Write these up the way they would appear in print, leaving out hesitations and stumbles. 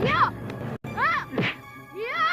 Ya! Ah! Ya!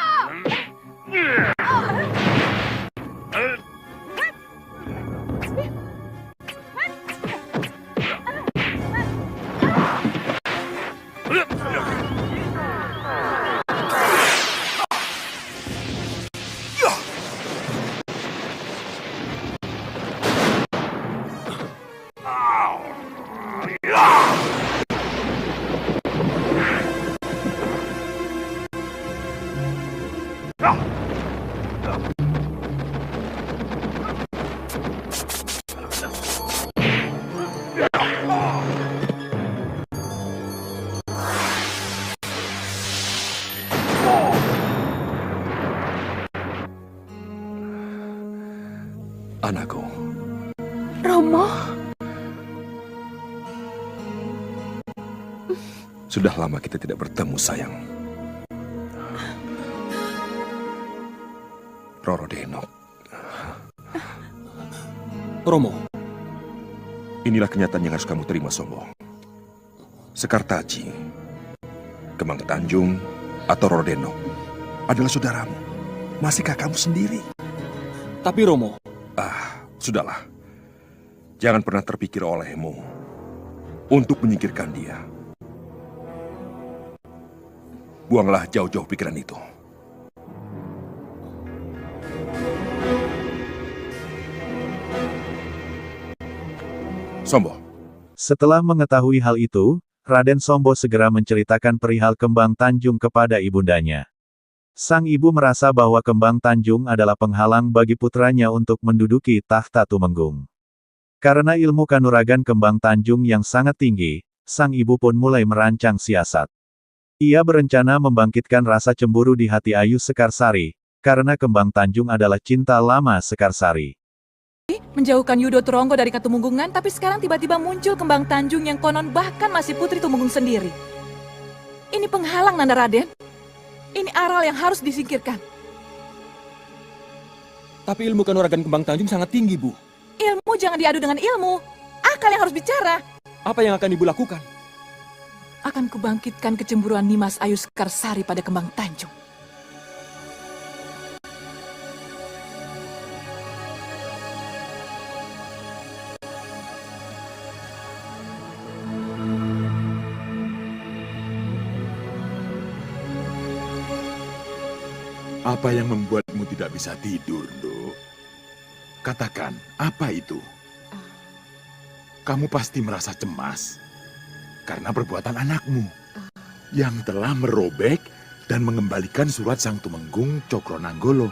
Anakku. Romo. Sudah lama kita tidak bertemu, sayang. Roro Denok. Romo. Inilah kenyataan yang harus kamu terima, Sombo. Sekartaji, Kembang Tanjung, atau Roro Denok adalah saudaramu. Masihkah kamu sendiri? Tapi Romo... Sudahlah. Jangan pernah terpikir olehmu untuk menyingkirkan dia. Buanglah jauh-jauh pikiran itu. Sombo. Setelah mengetahui hal itu, Raden Sombo segera menceritakan perihal Kembang Tanjung kepada ibundanya. Sang ibu merasa bahwa Kembang Tanjung adalah penghalang bagi putranya untuk menduduki tahta Tumenggung. Karena ilmu kanuragan Kembang Tanjung yang sangat tinggi, sang ibu pun mulai merancang siasat. Ia berencana membangkitkan rasa cemburu di hati Ayu Sekarsari, karena Kembang Tanjung adalah cinta lama Sekarsari. Menjauhkan Yudo Turonggo dari Katumenggungan, tapi sekarang tiba-tiba muncul Kembang Tanjung yang konon bahkan masih putri Tumenggung sendiri. Ini penghalang, Nanda Raden. Ini aral yang harus disingkirkan. Tapi ilmu kanuragan Kembang Tanjung sangat tinggi, Bu. Ilmu jangan diadu dengan ilmu. Akal yang harus bicara. Apa yang akan Ibu lakukan? Akan kubangkitkan kecemburuan Nimas Ayu Sekarsari pada Kembang Tanjung. Apa yang membuatmu tidak bisa tidur, Nduk? Katakan, apa itu? Kamu pasti merasa cemas karena perbuatan anakmu yang telah merobek dan mengembalikan surat Sang Tumenggung Cokronanggolo.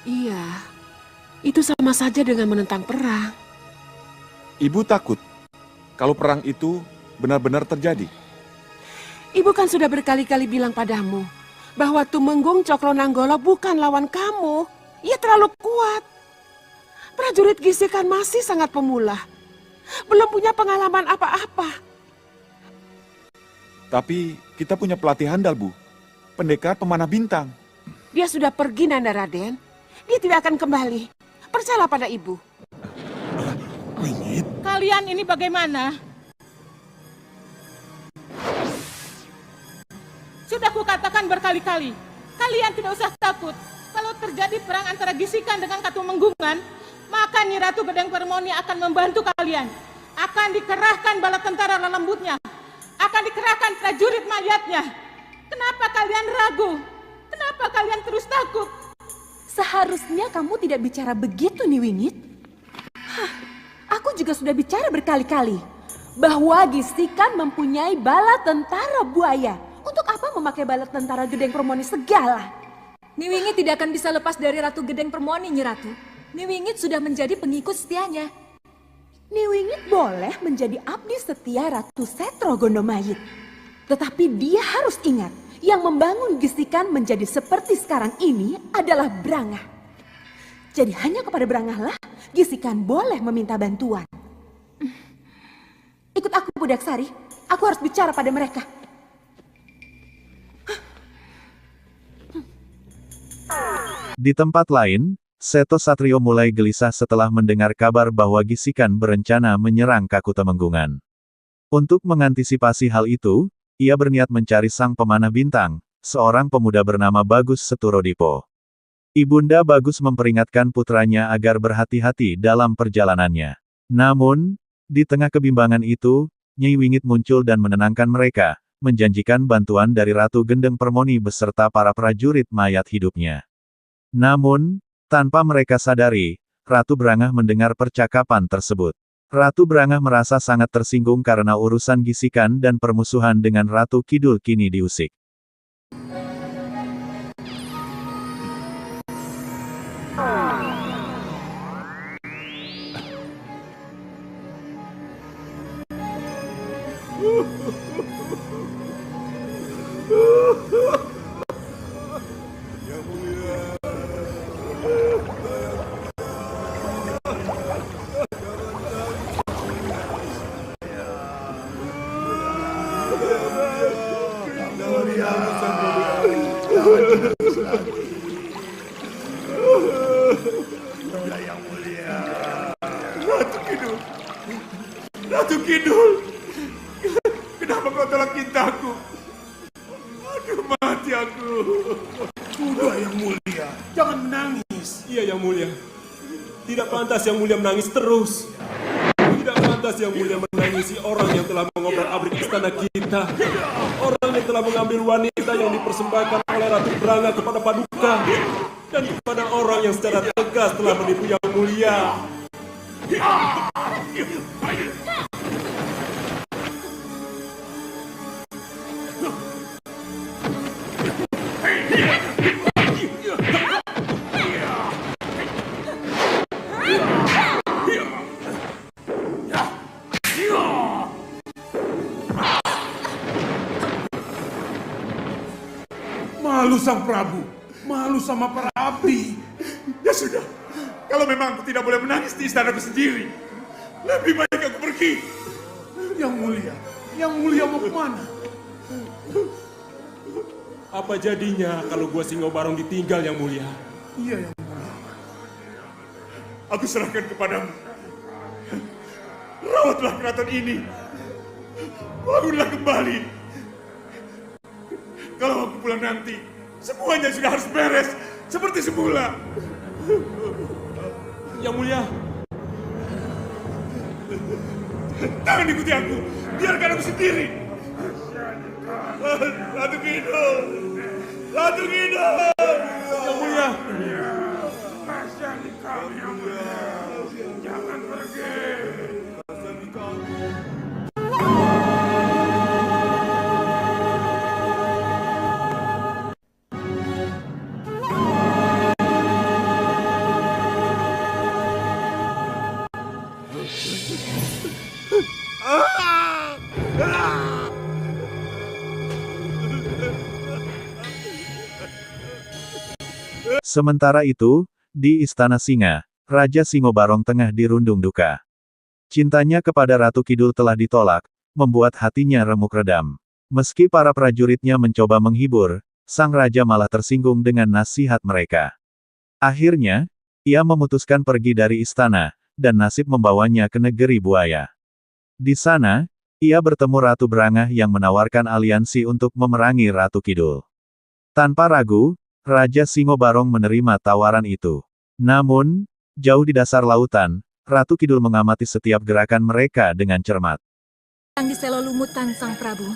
Iya, itu sama saja dengan menentang perang. Ibu takut kalau perang itu benar-benar terjadi. Ibu kan sudah berkali-kali bilang padamu bahwa Tumenggung Cokronanggolo bukan lawan kamu. Ia terlalu kuat. Prajurit Gisikan masih sangat pemula. Belum punya pengalaman apa-apa. Tapi kita punya pelatih handal, Bu. Pendekar pemanah bintang. Dia sudah pergi, Nanda Raden. Dia tidak akan kembali. Percayalah pada ibu. Wingit? Kalian ini bagaimana? Sudah kukatakan berkali-kali, kalian tidak usah takut. Kalau terjadi perang antara Gisikan dengan Katumenggungan, maka Nyi Ratu Gedeng Permoni akan membantu kalian. Akan dikerahkan bala tentara lelembutnya. Akan dikerahkan prajurit mayatnya. Kenapa kalian ragu? Kenapa kalian terus takut? Seharusnya kamu tidak bicara begitu, Niwingit. Aku juga sudah bicara berkali-kali bahwa Gisikan mempunyai bala tentara buaya. Untuk apa memakai bala tentara Gedeng Permoni segala? Niwingit tidak akan bisa lepas dari Ratu Gedeng Permoni, Nyi Ratu. Niwingit sudah menjadi pengikut setianya. Niwingit boleh menjadi abdi setia Ratu Setro Gondomayit. Tetapi dia harus ingat, yang membangun Gisikan menjadi seperti sekarang ini adalah Brangah. Jadi hanya kepada Brangah lah Gisikan boleh meminta bantuan. Ikut aku, Budak Sari. Aku harus bicara pada mereka. Di tempat lain, Seto Satrio mulai gelisah setelah mendengar kabar bahwa Gisikan berencana menyerang Kakutemenggungan. Untuk mengantisipasi hal itu, ia berniat mencari sang pemanah bintang, seorang pemuda bernama Bagus Seturodipo. Ibunda Bagus memperingatkan putranya agar berhati-hati dalam perjalanannya. Namun, di tengah kebimbangan itu, Nyai Wingit muncul dan menenangkan mereka, menjanjikan bantuan dari Ratu Gendeng Permoni beserta para prajurit mayat hidupnya. Namun, tanpa mereka sadari, Ratu Brangah mendengar percakapan tersebut. Ratu Brangah merasa sangat tersinggung karena urusan gisikan dan permusuhan dengan Ratu Kidul kini diusik. Ratu Kidul, kenapa kau tolak cintaku? Aduh, mati aku. Sudah yang mulia, jangan menangis. Iya, Yang Mulia. Tidak pantas Yang Mulia menangis terus. Tidak pantas Yang Mulia menangisi orang yang telah mengobrak-abrik istana kita. Orang yang telah mengambil wanita yang dipersembahkan oleh Ratu Brangah kepada Paduka. Dan kepada orang yang secara tegas telah menipu Yang Mulia. Malu Sang Prabu, malu sama para abdi. Ya sudah, kalau memang aku tidak boleh menangis di istanaku sendiri, lebih baik aku pergi. Yang mulia mau kemana? Apa jadinya kalau gua Singobarong ditinggal Yang Mulia? Iya, Yang Mulia. Aku serahkan kepadamu. Rawatlah keraton ini. Bangunlah kembali. Kalau aku pulang nanti, semuanya sudah harus beres seperti semula. Yang Mulia, Jangan ikuti aku, biarkan aku sendiri. Ratu Kidul, Ratu Kidul. Yang Mulia. Jangan pergi. Sementara itu, di Istana Singa, Raja Singobarong tengah dirundung duka. Cintanya kepada Ratu Kidul telah ditolak, membuat hatinya remuk redam. Meski para prajuritnya mencoba menghibur, sang raja malah tersinggung dengan nasihat mereka. Akhirnya, ia memutuskan pergi dari istana, dan nasib membawanya ke negeri buaya. Di sana, ia bertemu Ratu Brangah yang menawarkan aliansi untuk memerangi Ratu Kidul. Tanpa ragu, Raja Singobarong menerima tawaran itu. Namun, jauh di dasar lautan, Ratu Kidul mengamati setiap gerakan mereka dengan cermat. Yang di Selo Lumutan, Sang Prabu.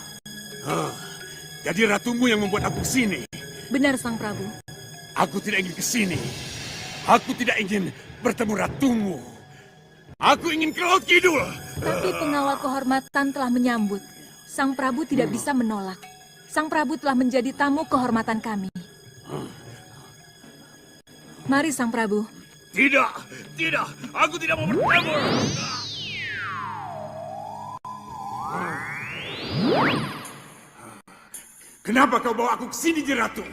Jadi ratumu yang membuat aku kesini. Benar, Sang Prabu. Aku tidak ingin kesini. Aku tidak ingin bertemu ratumu. Aku ingin ke Laut Kidul. Tapi pengawal kehormatan telah menyambut. Sang Prabu tidak bisa menolak. Sang Prabu telah menjadi tamu kehormatan kami. Mari, Sang Prabu. Tidak, tidak. Aku tidak mau bertemu. Kenapa kau bawa aku ke sini, Ratu?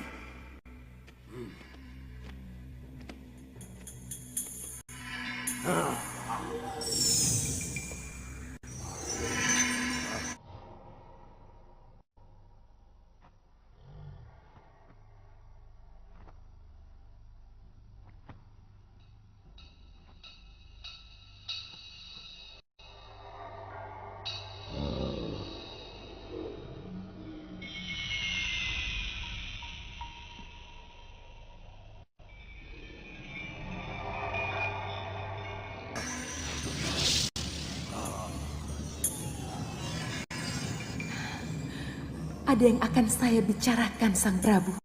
Ada yang akan saya bicarakan, Sang Prabu.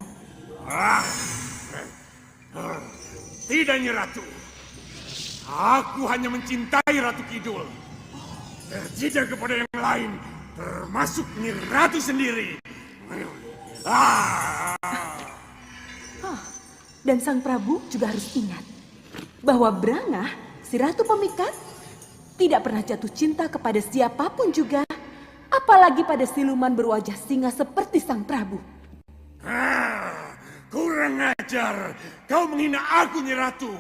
Tidak, Nyi Ratu. Aku hanya mencintai Ratu Kidul. Tidak kepada yang lain, termasuk Nyi Ratu sendiri. Dan Sang Prabu juga harus ingat bahwa Brangah, si Ratu Pemikat, tidak pernah jatuh cinta kepada siapapun juga, apalagi pada siluman berwajah singa seperti Sang Prabu. Kurang ajar, kau menghina aku, Nyi Ratu.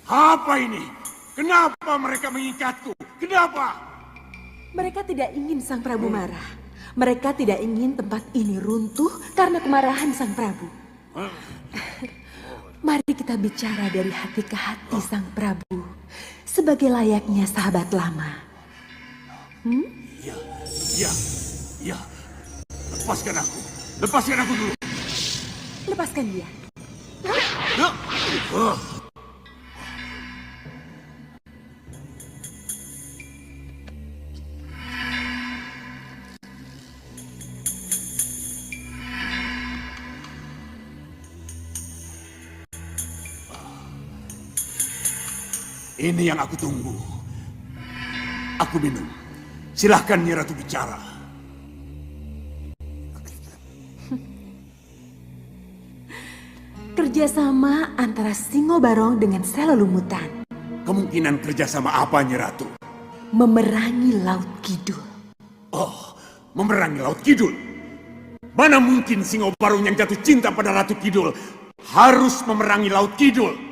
Apa ini? Kenapa mereka mengikatku? Kenapa? Mereka tidak ingin Sang Prabu marah. Mereka tidak ingin tempat ini runtuh karena kemarahan Sang Prabu. Mari kita bicara dari hati ke hati, Sang Prabu, sebagai layaknya sahabat lama. Ya. Lepaskan aku. Lepaskan aku dulu. Lepaskan dia. Ini yang aku tunggu. Aku minum. Silahkan Nyi Ratu bicara. Kerjasama antara Singo Barong dengan Selo Lumutan. Kemungkinan kerjasama apa, Nyi Ratu? Memerangi Laut Kidul. Oh, memerangi Laut Kidul. Mana mungkin Singo Barong yang jatuh cinta pada Ratu Kidul harus memerangi Laut Kidul?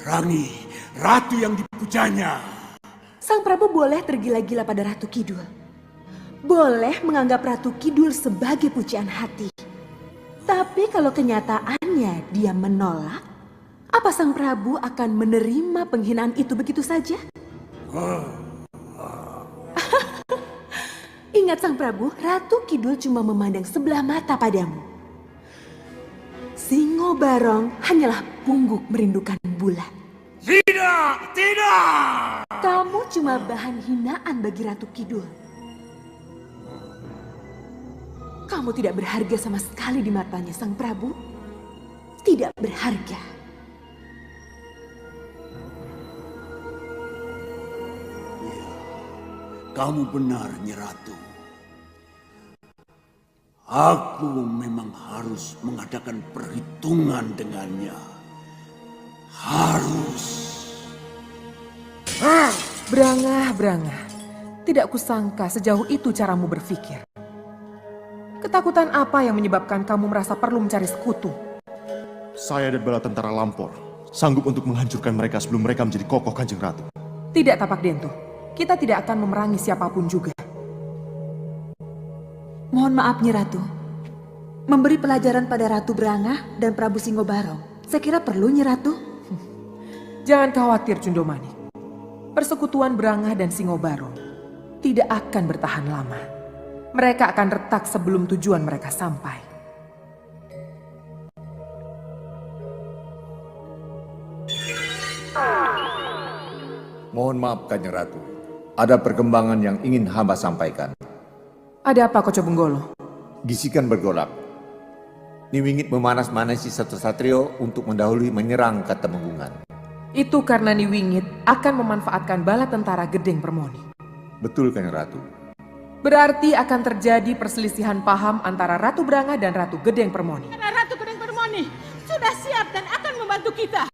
Memerangi ratu yang dipujanya. Sang Prabu boleh tergila-gila pada Ratu Kidul. Boleh menganggap Ratu Kidul sebagai pujian hati. Tapi kalau kenyataannya dia menolak, apa Sang Prabu akan menerima penghinaan itu begitu saja? Ingat Sang Prabu, Ratu Kidul cuma memandang sebelah mata padamu. Singo Barong hanyalah pungguk merindukan bulan. Tidak! Kamu cuma bahan hinaan bagi Ratu Kidul. Kamu tidak berharga sama sekali di matanya Sang Prabu. Tidak berharga. Kamu benar, Nyi Ratu. Aku memang harus mengadakan perhitungan dengannya. Harus. Brangah. Tidak kusangka sejauh itu caramu berpikir. Ketakutan apa yang menyebabkan kamu merasa perlu mencari sekutu? Saya dan bala tentara Lampor sanggup untuk menghancurkan mereka sebelum mereka menjadi kokoh, Kanjeng Ratu. Tidak, Tapak Dento. Kita tidak akan memerangi siapapun juga. Mohon maaf Nyi Ratu. Memberi pelajaran pada Ratu Brangah dan Prabu Singo Barong. Saya kira perlu Nyi Ratu. Jangan khawatir, Cundomani. Persekutuan Brangah dan Singo Barong tidak akan bertahan lama. Mereka akan retak sebelum tujuan mereka sampai. Mohon maaf, Kanjeng Ratu. Ada perkembangan yang ingin hamba sampaikan. Ada apa, Koco Benggolo? Gisikan bergolak. Niwingit memanas-manasi satu satrio untuk mendahului menyerang ke Temenggungan. Itu karena Niwingit akan memanfaatkan bala tentara Gedeng Permoni. Betul, Kanjeng Ratu. Berarti akan terjadi perselisihan paham antara Ratu Brangah dan Ratu Gedeng Permoni. Karena Ratu Gedeng Permoni sudah siap dan akan membantu kita.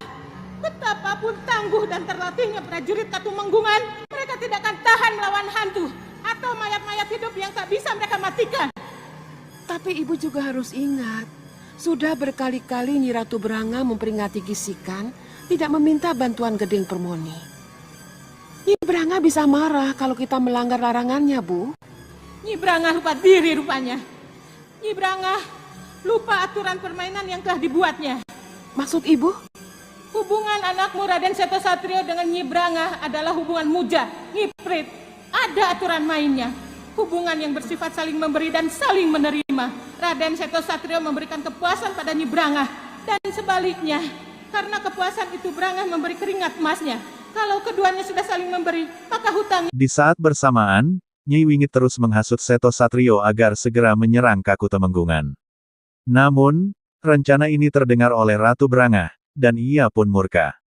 Betapapun tangguh dan terlatihnya prajurit Katumenggungan, mereka tidak akan tahan melawan hantu atau mayat-mayat hidup yang tak bisa mereka matikan. Tapi ibu juga harus ingat, sudah berkali-kali Nyi Ratu Branga memperingati Gisikan tidak meminta bantuan Gedeng Permoni. Nyi Branga bisa marah kalau kita melanggar larangannya, Bu. Nyi Branga lupa diri rupanya. Nyi Branga lupa aturan permainan yang telah dibuatnya. Maksud ibu? Hubungan anakmu Raden Seto Satrio dengan Nyi Branga adalah hubungan muja, ngiprit. Ada aturan mainnya. Hubungan yang bersifat saling memberi dan saling menerima. Raden Seto Satrio memberikan kepuasan pada Nyi Branga. Dan sebaliknya, karena kepuasan itu Branga memberi keringat emasnya. Kalau keduanya sudah saling memberi, maka hutang. Di saat bersamaan, Nyi Wingit terus menghasut Seto Satrio agar segera menyerang Kaku Temenggungan. Namun, rencana ini terdengar oleh Ratu Branga, dan ia pun murka.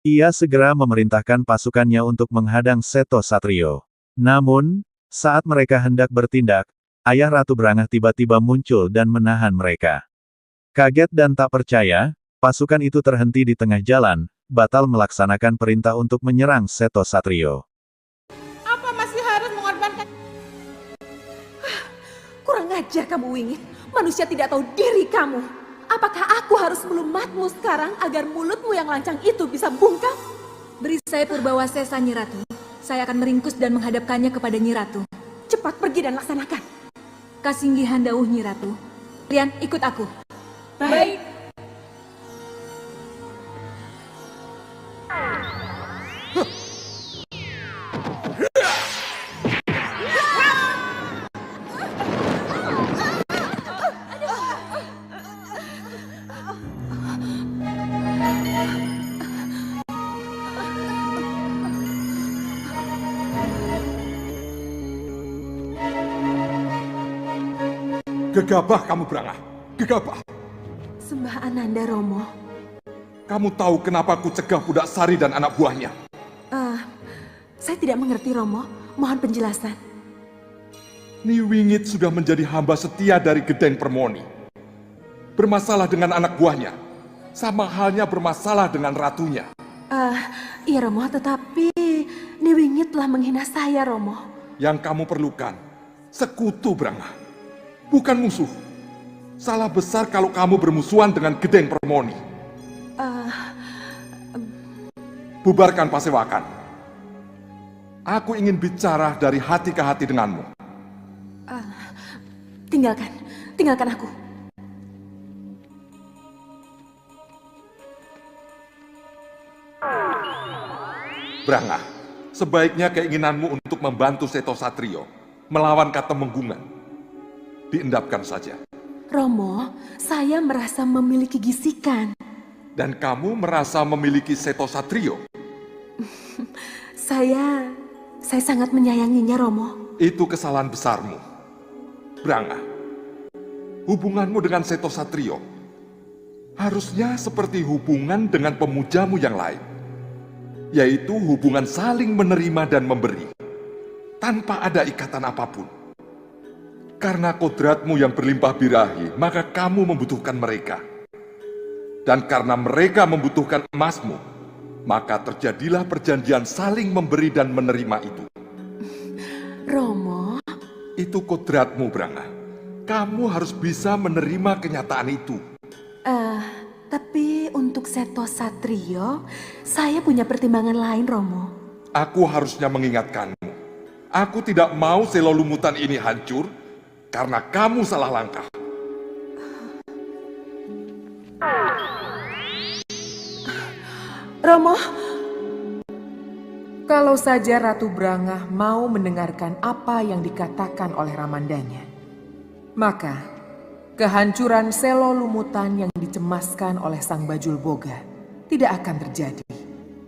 Ia segera memerintahkan pasukannya untuk menghadang Seto Satrio. Namun, saat mereka hendak bertindak, ayah Ratu Branga tiba-tiba muncul dan menahan mereka. Kaget dan tak percaya, pasukan itu terhenti di tengah jalan, batal melaksanakan perintah untuk menyerang Seto Satrio. Apa masih harus mengorbankan? Kurang ajar kamu, Wingit. Manusia tidak tahu diri kamu. Apakah aku harus melumatmu sekarang agar mulutmu yang lancang itu bisa bungkam? Beri saya Purbawasesa, Nyi Ratu. Saya akan meringkus dan menghadapkannya kepada Nyi Ratu. Cepat pergi dan laksanakan. Kasinggihan dawuh Nyi Ratu. Kalian ikut aku. Baik. Gegabah kamu, Branga. Gegabah. Sembah Ananda, Romo. Kamu tahu kenapa aku cegah Budak Sari dan anak buahnya? Saya tidak mengerti, Romo. Mohon penjelasan. Nyi Wingit sudah menjadi hamba setia dari Gedeng Permoni. Bermasalah dengan anak buahnya. Sama halnya bermasalah dengan ratunya. Iya, Romo, tetapi Nyi Wingit telah menghina saya, Romo. Yang kamu perlukan, sekutu, Branga. Bukan musuh. Salah besar kalau kamu bermusuhan dengan Gedeng Permoni. Bubarkan Pasewakan. Aku ingin bicara dari hati ke hati denganmu. Tinggalkan aku. Branga, sebaiknya keinginanmu untuk membantu Seto Satrio melawan Katemenggungan diendapkan saja. Romo, saya merasa memiliki gisikan. Dan kamu merasa memiliki Seto Satrio? Saya sangat menyayanginya, Romo. Itu kesalahan besarmu. Branga, hubunganmu dengan Seto Satrio harusnya seperti hubungan dengan pemujamu yang lain, yaitu hubungan saling menerima dan memberi, tanpa ada ikatan apapun. Karena kodratmu yang berlimpah birahi, maka kamu membutuhkan mereka. Dan karena mereka membutuhkan emasmu, maka terjadilah perjanjian saling memberi dan menerima itu. Romo, itu kodratmu, Branga. Kamu harus bisa menerima kenyataan itu. Tapi untuk Seto Satrio, saya punya pertimbangan lain, Romo. Aku harusnya mengingatkanmu. Aku tidak mau Selolumutan ini hancur karena kamu salah langkah. Romo, kalau saja Ratu Branga mau mendengarkan apa yang dikatakan oleh Ramandanya, maka kehancuran Selolumutan yang dicemaskan oleh Sang Bajul Boga tidak akan terjadi.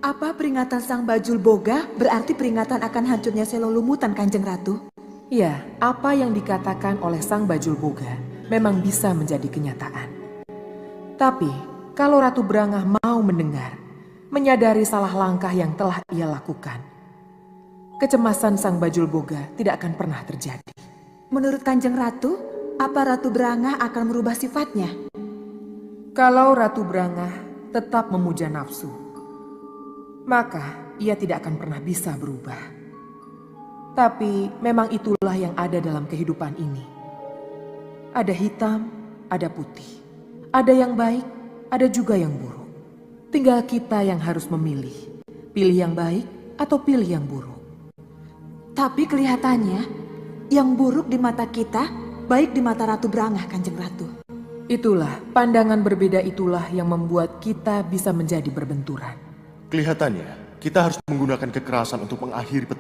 apa peringatan Sang Bajul Boga berarti peringatan akan hancurnya Selolumutan, Kanjeng Ratu? Ya, apa yang dikatakan oleh Sang Bajul Boga memang bisa menjadi kenyataan. Tapi, kalau Ratu Branga mau mendengar, menyadari salah langkah yang telah ia lakukan, kecemasan Sang Bajul Boga tidak akan pernah terjadi. Menurut Kanjeng Ratu, apa Ratu Branga akan merubah sifatnya? Kalau Ratu Branga tetap memuja nafsu, maka ia tidak akan pernah bisa berubah. Tapi memang itulah yang ada dalam kehidupan ini. Ada hitam, ada putih. Ada yang baik, ada juga yang buruk. Tinggal kita yang harus memilih. Pilih yang baik atau pilih yang buruk. Tapi kelihatannya, yang buruk di mata kita, baik di mata Ratu Brangah, Kanjeng Ratu. Itulah, pandangan berbeda itulah yang membuat kita bisa menjadi berbenturan. Kelihatannya, kita harus menggunakan kekerasan untuk mengakhiri petualangan